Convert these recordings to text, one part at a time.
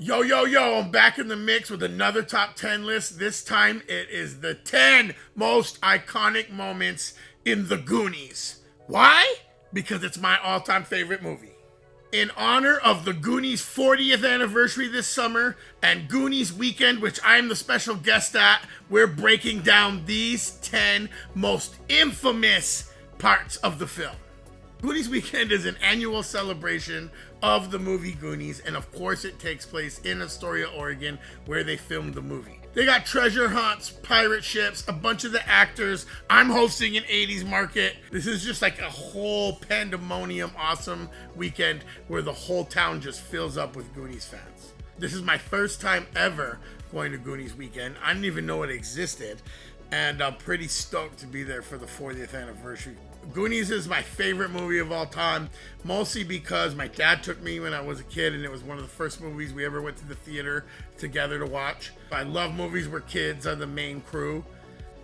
Yo, yo, yo, I'm back in the mix with another top 10 list. This time it is the 10 most iconic moments in the Goonies. Why? Because it's my all-time favorite movie. In honor of the Goonies 40th anniversary this summer and Goonies Weekend, which I am the special guest at, we're breaking down these 10 most infamous parts of the film. Goonies Weekend is an annual celebration of the movie Goonies, and of course it takes place in Astoria, Oregon, where they filmed the movie. They got treasure hunts, pirate ships, a bunch of the actors. I'm hosting an 80s market. This is just like a whole pandemonium, awesome weekend where the whole town just fills up with Goonies fans. This is my first time ever going to Goonies Weekend. I didn't even know it existed, and I'm pretty stoked to be there for the 40th anniversary. Goonies is my favorite movie of all time, mostly because my dad took me when I was a kid, and it was one of the first movies we ever went to the theater together to watch. I love movies where kids are the main crew.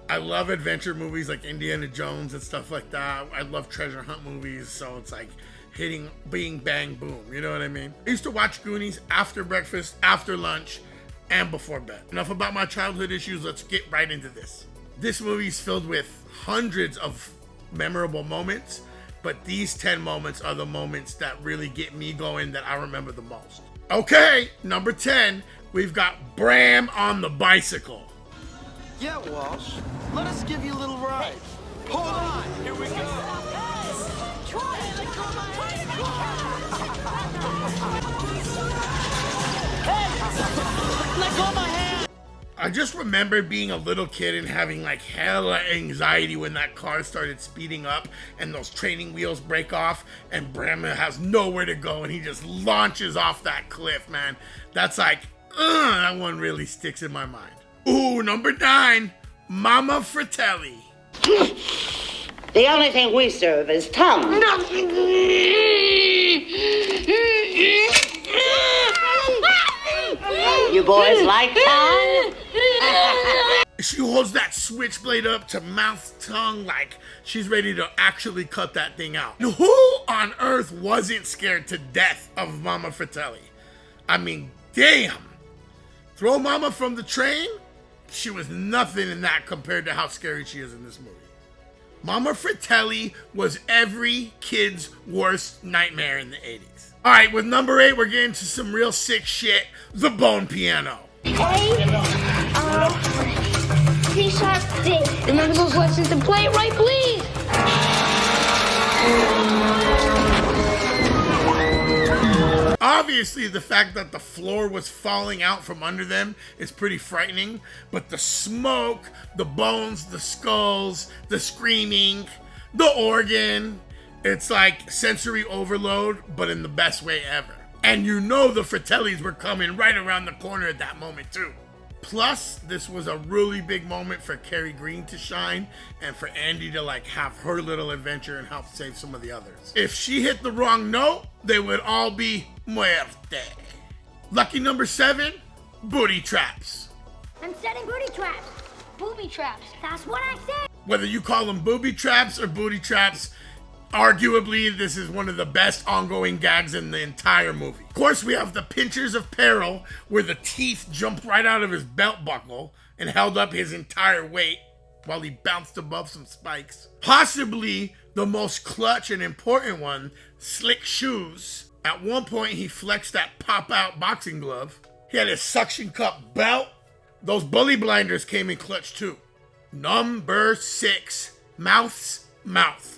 I love adventure movies like Indiana Jones and stuff like that. I love treasure hunt movies, so it's like hitting, bing, bang, boom, you know what I mean? I used to watch Goonies after breakfast, after lunch, and before bed. Enough about my childhood issues, let's get right into this. This movie is filled with hundreds of memorable moments, but these 10 moments are the moments that really get me going, that I remember the most. Okay, number 10, we've got Bram on the bicycle. Yeah, Walsh, let us give you a little ride. Hold on, here we go. Let go of my hand. I just remember being a little kid and having like hella anxiety when that car started speeding up and those training wheels break off and Bram has nowhere to go and he just launches off that cliff, man. That's like, that one really sticks in my mind. Ooh, number 9, Mama Fratelli. The only thing we serve is tongue. You boys like tongue? She holds that switchblade up to mouth tongue like she's ready to actually cut that thing out. Who on earth wasn't scared to death of Mama Fratelli? I mean, damn. Throw Mama from the train? She was nothing in that compared to how scary she is in this movie. Mama Fratelli was every kid's worst nightmare in the 80s. All right, with number 8, we're getting to some real sick shit. The bone piano. C-sharp D. Remember those lessons and play it right, please. Obviously, the fact that the floor was falling out from under them is pretty frightening, but the smoke, the bones, the skulls, the screaming, the organ, it's like sensory overload, but in the best way ever. And you know the Fratellis were coming right around the corner at that moment too. Plus, this was a really big moment for Carrie Green to shine and for Andy to like have her little adventure and help save some of the others. If she hit the wrong note, they would all be muerte. Lucky number 7, booty traps. I'm setting booty traps. Booby traps. That's what I said. Whether you call them booby traps or booty traps, arguably, this is one of the best ongoing gags in the entire movie. Of course, we have the pinchers of peril, where the teeth jumped right out of his belt buckle and held up his entire weight while he bounced above some spikes. Possibly the most clutch and important one, slick shoes. At one point, he flexed that pop-out boxing glove. He had his suction cup belt. Those bully blinders came in clutch too. Number 6, Mouth's Mouth.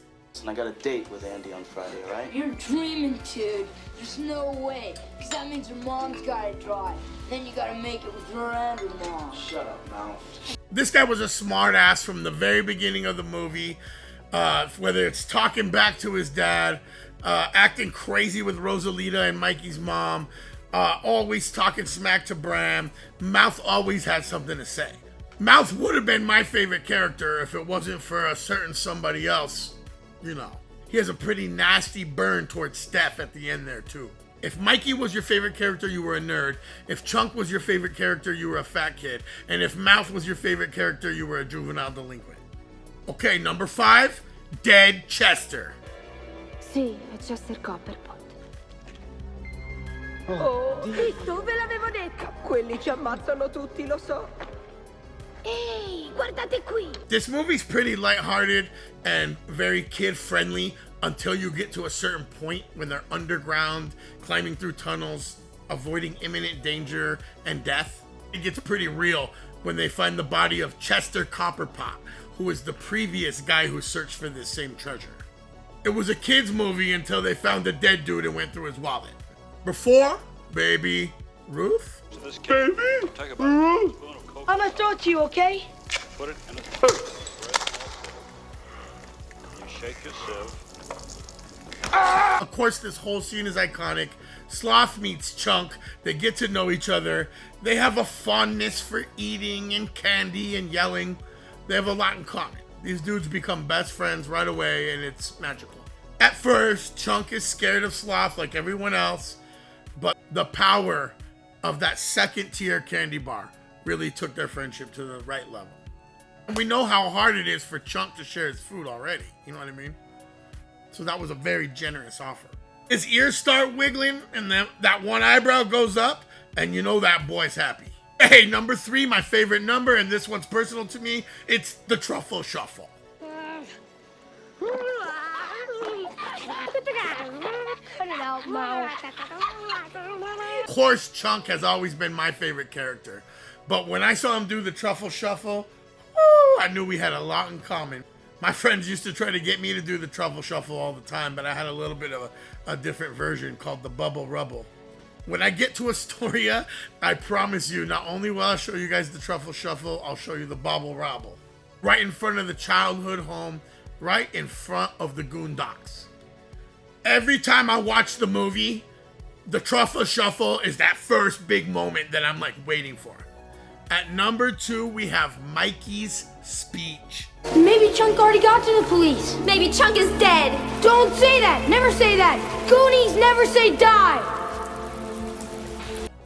And I got a date with Andy on Friday, all right? You're dreaming, dude. There's no way. Because that means your mom's gotta drive. Then you gotta make it with your and her mom. Shut up, Mouth. This guy was a smart ass from the very beginning of the movie. Whether it's talking back to his dad, acting crazy with Rosalita and Mikey's mom, always talking smack to Bram, Mouth always had something to say. Mouth would have been my favorite character if it wasn't for a certain somebody else. You know, he has a pretty nasty burn towards Steph at the end there too. If Mikey was your favorite character, you were a nerd. If Chunk was your favorite character, you were a fat kid. And if Mouth was your favorite character, you were a juvenile delinquent. Okay, number 5, Dead Chester. Sì, è Chester Copperpot. Oh, visto, ve l'avevo detto. Quelli ci ammazzano tutti, lo so. Ehi, guardate qui. This movie's pretty lighthearted and very kid-friendly until you get to a certain point when they're underground, climbing through tunnels, avoiding imminent danger and death. It gets pretty real when they find the body of Chester Copperpot, who was the previous guy who searched for this same treasure. It was a kid's movie until they found a dead dude and went through his wallet. Before, Baby Ruth? Baby Ruth! I'm gonna throw it to you, okay? Put it in a You shake yourself. Of course, this whole scene is iconic. Sloth meets Chunk. They get to know each other. They have a fondness for eating and candy and yelling. They have a lot in common. These dudes become best friends right away, and it's magical. At first, Chunk is scared of Sloth like everyone else, but the power of that second-tier candy bar really took their friendship to the right level. And we know how hard it is for Chunk to share his food already. You know what I mean? So that was a very generous offer. His ears start wiggling, and then that one eyebrow goes up, and you know that boy's happy. Hey, number 3, my favorite number, and this one's personal to me. It's the Truffle Shuffle. Cut it out, Mo. Of course, Chunk has always been my favorite character. But when I saw him do the Truffle Shuffle, I knew we had a lot in common. My friends used to try to get me to do the Truffle Shuffle all the time, but I had a little bit of a different version called the Bubble Rubble. When I get to Astoria, I promise you, not only will I show you guys the Truffle Shuffle, I'll show you the Bubble Rubble. Right in front of the childhood home, right in front of the Goondocks. Every time I watch the movie, the Truffle Shuffle is that first big moment that I'm like waiting for. At number 2, we have Mikey's speech. Maybe Chunk already got to the police. Maybe Chunk is dead. Don't say that. Never say that. Goonies never say die.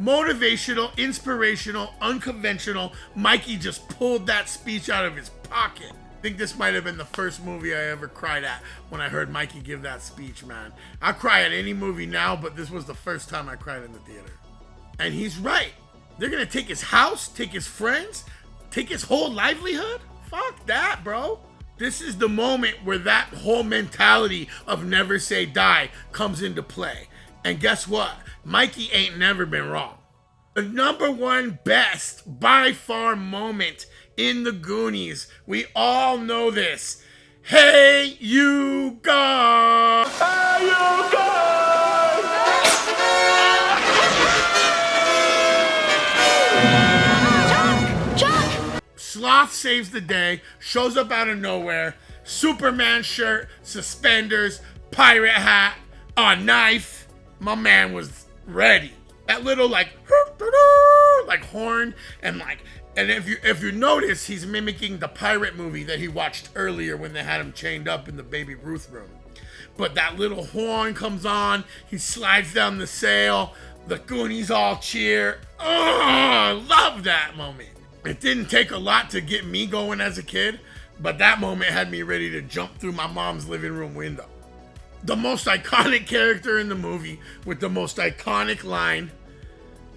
Motivational, inspirational, unconventional. Mikey just pulled that speech out of his pocket. I think this might have been the first movie I ever cried at when I heard Mikey give that speech, man. I cry at any movie now, but this was the first time I cried in the theater. And he's right. They're gonna take his house, take his friends, take his whole livelihood? Fuck that, bro. This is the moment where that whole mentality of never say die comes into play. And guess what? Mikey ain't never been wrong. The number 1 best, by far, moment in the Goonies. We all know this. Hey, you guys! Hey, you guys! Chunk! Sloth saves the day, shows up out of nowhere. Superman shirt, suspenders, pirate hat, a knife. My man was ready. That little like horn and if you notice, he's mimicking the pirate movie that he watched earlier when they had him chained up in the Baby Ruth room. But that little horn comes on, he slides down the sail, the Goonies all cheer. Oh, I love that moment. It didn't take a lot to get me going as a kid, but that moment had me ready to jump through my mom's living room window. The most iconic character in the movie with the most iconic line.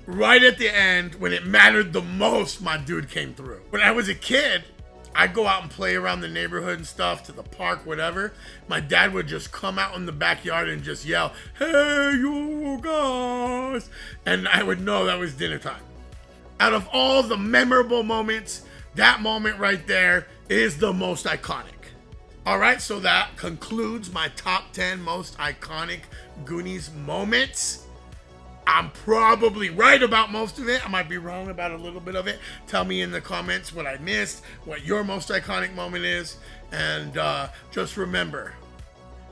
Right at the end, when it mattered the most, my dude came through. When I was a kid, I'd go out and play around the neighborhood and stuff, to the park, whatever. My dad would just come out in the backyard and just yell, "Hey, you guys!" And I would know that was dinner time. Out of all the memorable moments, that moment right there is the most iconic. All right, so that concludes my top 10 most iconic Goonies moments. I'm probably right about most of it. I might be wrong about a little bit of it. Tell me in the comments what I missed, what your most iconic moment is. And just remember,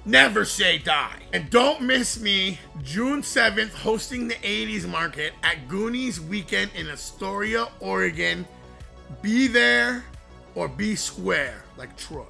never say die. And don't miss me June 7th hosting the 80s market at Goonies Weekend in Astoria, Oregon. Be there or be square like Troy.